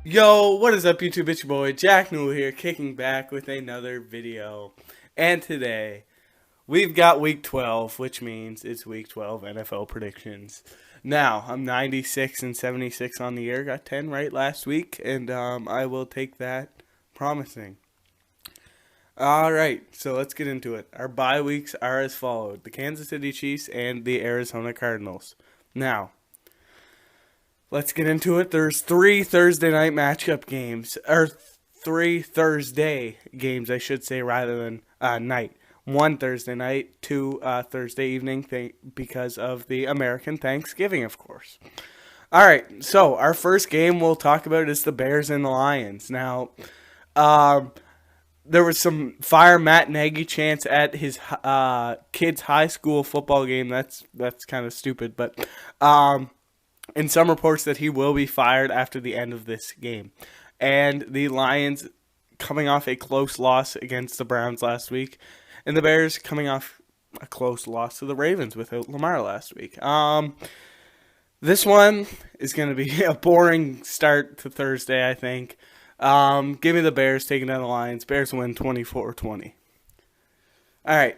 Yo, what is up, YouTube? It's your boy Jack Newell here, kicking back with another video. And today, we've got week 12, which means it's week 12 NFL predictions. Now, I'm 96 and 76 on the year, got 10 right last week, and I will take that promising. Alright, so let's get into it. Our bye weeks are as followed: the Kansas City Chiefs and the Arizona Cardinals. Now, let's get into it. There's three Thursday night matchup games, or three Thursday games, I should say, rather than night. One Thursday night, two Thursday evening, because of the American Thanksgiving, of course. All right, so our first game we'll talk about is the Bears and the Lions. Now, there was some fire Matt Nagy chants at his kid's high school football game. That's kind of stupid, but in some reports that he will be fired after the end of this game. And the Lions coming off a close loss against the Browns last week, and the Bears coming off a close loss to the Ravens without Lamar last week. This one is going to be a boring start to Thursday, I think. Give me the Bears taking down the Lions. Bears win 24-20. All right.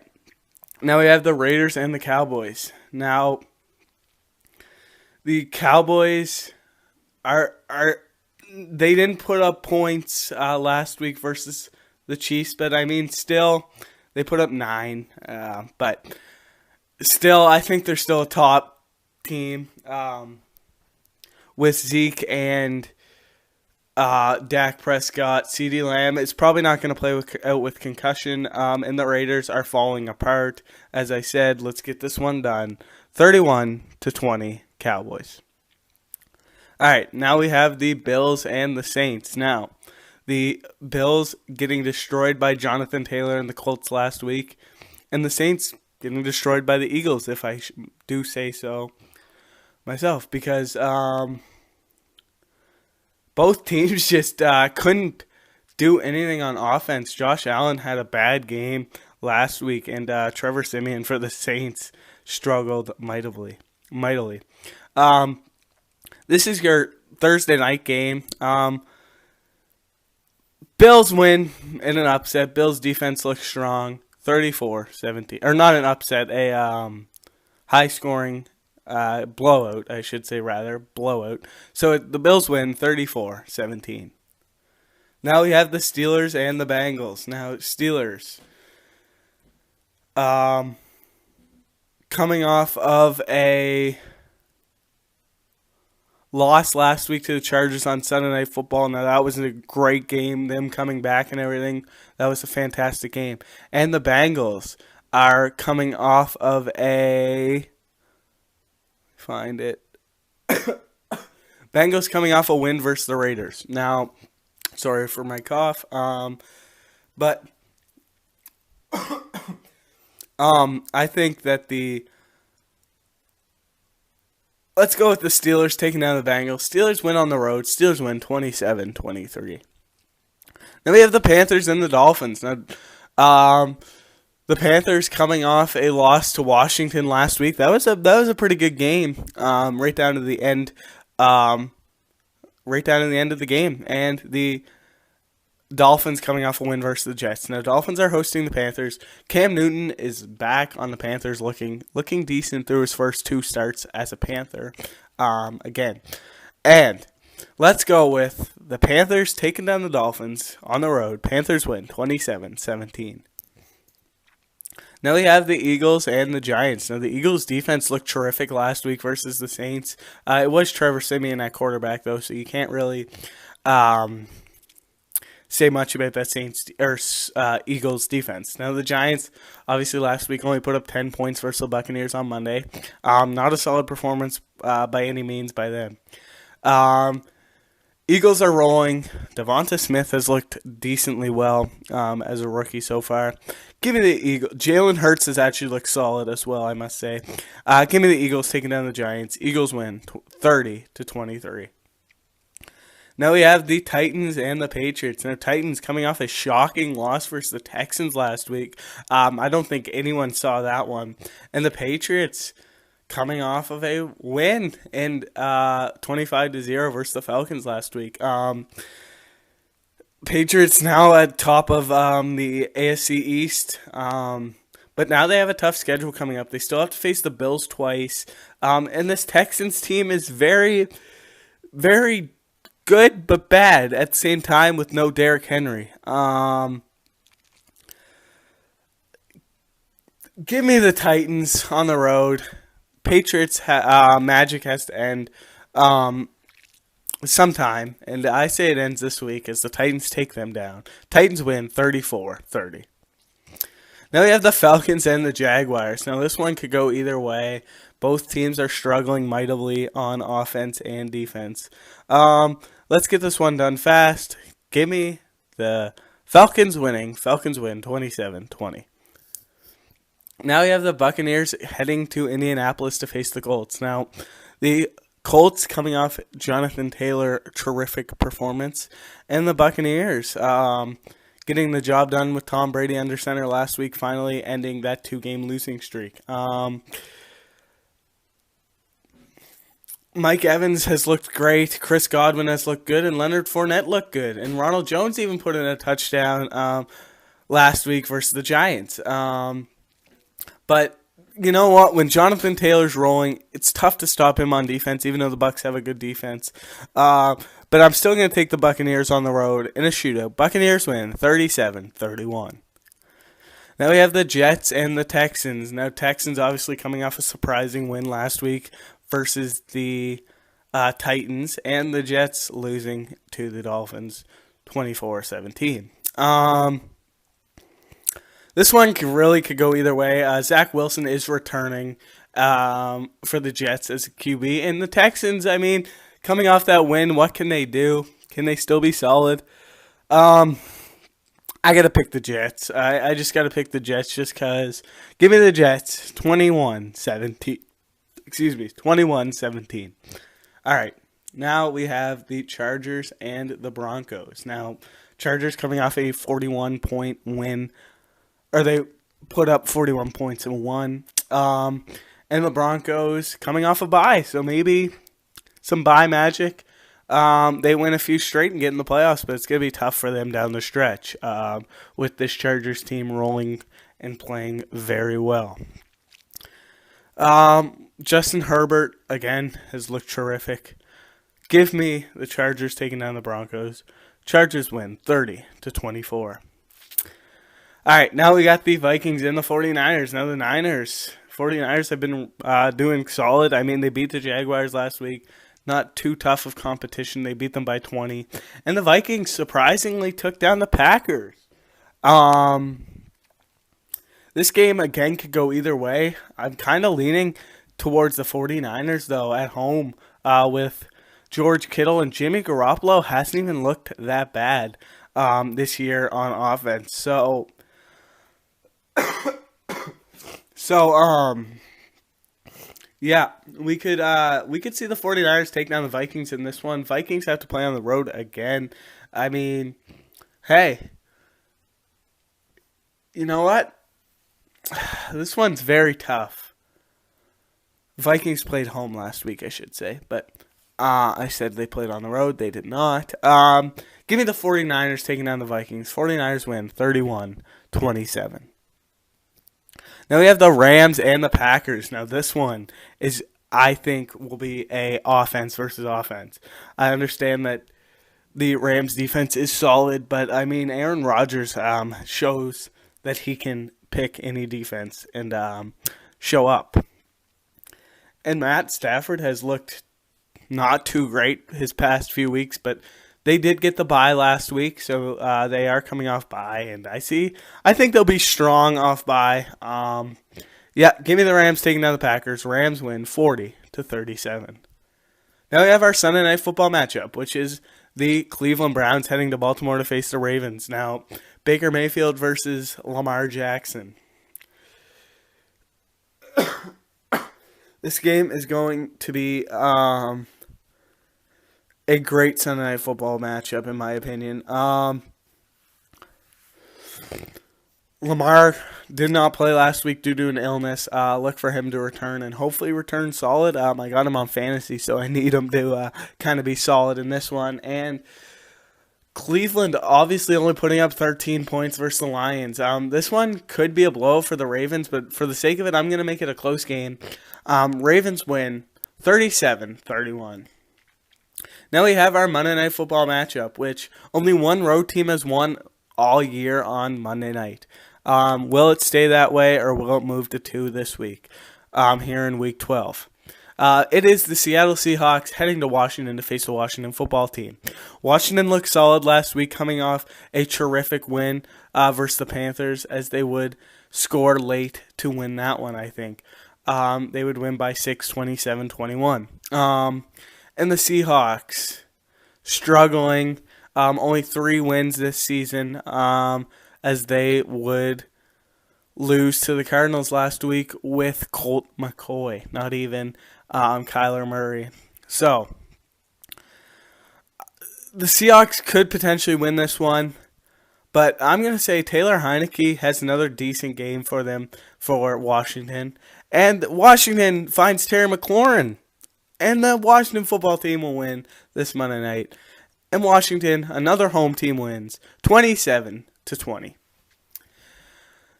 Now we have the Raiders and the Cowboys. Now, the Cowboys they didn't put up points last week versus the Chiefs, but I mean, still, they put up 9. But still, I think they're still a top team with Zeke and Dak Prescott. CeeDee Lamb is probably not going to play out with concussion, and the Raiders are falling apart. As I said, let's get this one done. 31-20, Cowboys. All right, now we have the Bills and the Saints. Now, the Bills getting destroyed by Jonathan Taylor and the Colts last week, and the Saints getting destroyed by the Eagles, if I do say so myself, because both teams just couldn't do anything on offense. Josh Allen had a bad game last week, and Trevor Siemian for the Saints struggled mightily. This is your Thursday night game. Bills win in an upset. Bills defense looks strong. 34-17. Or not an upset, a high-scoring blowout, I should say, rather. Blowout. So the Bills win 34-17. Now we have the Steelers and the Bengals. Now, Steelers coming off of a loss last week to the Chargers on Sunday Night Football. Now, that was a great game, them coming back and everything. That was a fantastic game. And the Bengals are coming off of a... Find it. Bengals coming off a win versus the Raiders. Now, sorry for my cough, but I think that let's go with the Steelers taking down the Bengals. Steelers win on the road. Steelers win 27-23. Then we have the Panthers and the Dolphins. Now, the Panthers coming off a loss to Washington last week. That was a pretty good game. Right down to the end. Right down to the end of the game. And the Dolphins coming off a win versus the Jets. Now, Dolphins are hosting the Panthers. Cam Newton is back on the Panthers, looking decent through his first 2 starts as a Panther. Again, and let's go with the Panthers taking down the Dolphins on the road. Panthers win 27-17. Now we have the Eagles and the Giants. Now, the Eagles' defense looked terrific last week versus the Saints. It was Trevor Siemian at quarterback, though, so you can't really say much about that Saints or Eagles defense. Now, the Giants, obviously, last week only put up 10 points versus the Buccaneers on Monday. Not a solid performance by any means by them. Eagles are rolling. Devonta Smith has looked decently well as a rookie so far. Give me the Eagles. Jalen Hurts has actually looked solid as well, I must say. Give me the Eagles taking down the Giants. Eagles win 30-23. Now we have the Titans and the Patriots. Now, Titans coming off a shocking loss versus the Texans last week. I don't think anyone saw that one. And the Patriots coming off of a win and 25-0 versus the Falcons last week. Patriots now at top of the AFC East, but now they have a tough schedule coming up. They still have to face the Bills twice, and this Texans team is very, very good but bad at the same time with no Derrick Henry. Give me the Titans on the road. Patriots magic has to end sometime, and I say it ends this week as the Titans take them down. Titans win 34-30. Now we have the Falcons and the Jaguars. Now this one could go either way. Both teams are struggling mightily on offense and defense. Let's get this one done fast. Give me the Falcons winning. Falcons win 27-20. Now we have the Buccaneers heading to Indianapolis to face the Colts. Now, the Colts coming off Jonathan Taylor terrific performance, and the Buccaneers getting the job done with Tom Brady under center last week, finally ending that 2-game losing streak. Mike Evans has looked great, Chris Godwin has looked good, and Leonard Fournette looked good, and Ronald Jones even put in a touchdown last week versus the Giants. But you know what? When Jonathan Taylor's rolling, it's tough to stop him on defense, even though the Bucs have a good defense. But I'm still going to take the Buccaneers on the road in a shootout. Buccaneers win 37-31. Now we have the Jets and the Texans. Now Texans obviously coming off a surprising win last week versus the Titans, and the Jets losing to the Dolphins 24-17. This one could go either way. Zach Wilson is returning for the Jets as a QB. And the Texans, I mean, coming off that win, what can they do? Can they still be solid? I got to pick the Jets. I just got to pick the Jets just because. Give me the Jets, 21-17. 21-17. All right. Now we have the Chargers and the Broncos. Now, Chargers coming off a 41-point win. Or they put up 41 points and won. And the Broncos coming off a bye. So maybe some bye magic. They win a few straight and get in the playoffs. But it's going to be tough for them down the stretch with this Chargers team rolling and playing very well. Justin Herbert, again, has looked terrific. Give me the Chargers taking down the Broncos. Chargers win 30-24. All right, now we got the Vikings and the 49ers. Now the 49ers have been doing solid. I mean, they beat the Jaguars last week. Not too tough of competition. They beat them by 20. And the Vikings surprisingly took down the Packers. This game, again, could go either way. I'm kind of leaning towards the 49ers, though, at home with George Kittle, and Jimmy Garoppolo hasn't even looked that bad this year on offense. Yeah, we could see the 49ers take down the Vikings in this one. Vikings have to play on the road again. I mean, hey, you know what? This one's very tough. Vikings played home last week, I should say, but I said they played on the road. They did not. Give me the 49ers taking down the Vikings. 49ers win 31-27. Now we have the Rams and the Packers. Now this one is, I think, will be a offense versus offense. I understand that the Rams defense is solid, but I mean Aaron Rodgers shows that he can pick any defense and show up. And Matt Stafford has looked not too great his past few weeks, but they did get the bye last week, so they are coming off bye, and I think they'll be strong off bye. Yeah, give me the Rams taking down the Packers. Rams win 40-37. Now we have our Sunday Night Football matchup, which is the Cleveland Browns heading to Baltimore to face the Ravens. Now, Baker Mayfield versus Lamar Jackson. This game is going to be a great Sunday Night Football matchup, in my opinion. Lamar did not play last week due to an illness. Look for him to return and hopefully return solid. I got him on fantasy, so I need him to kind of be solid in this one. And Cleveland obviously only putting up 13 points versus the Lions. This one could be a blow for the Ravens, but for the sake of it, I'm going to make it a close game. Ravens win 37-31. Now we have our Monday Night Football matchup, which only one road team has won all year on Monday night. Will it stay that way, or will it move to 2 this week here in Week 12? It is the Seattle Seahawks heading to Washington to face the Washington football team. Washington looked solid last week, coming off a terrific win versus the Panthers, as they would score late to win that one, I think. They would win by 6, 27-21. And the Seahawks struggling, only 3 wins this season, as they would lose to the Cardinals last week with Colt McCoy, not even Kyler Murray. So, the Seahawks could potentially win this one, but I'm going to say Taylor Heineke has another decent game for them for Washington. And Washington finds Terry McLaurin, and the Washington football team will win this Monday night. And Washington, another home team, wins 27-20.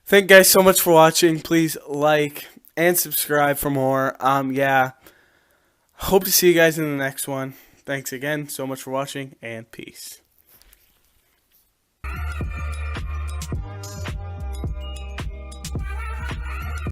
Thank you guys so much for watching. Please like and subscribe for more. Hope to see you guys in the next one. Thanks again so much for watching, and peace.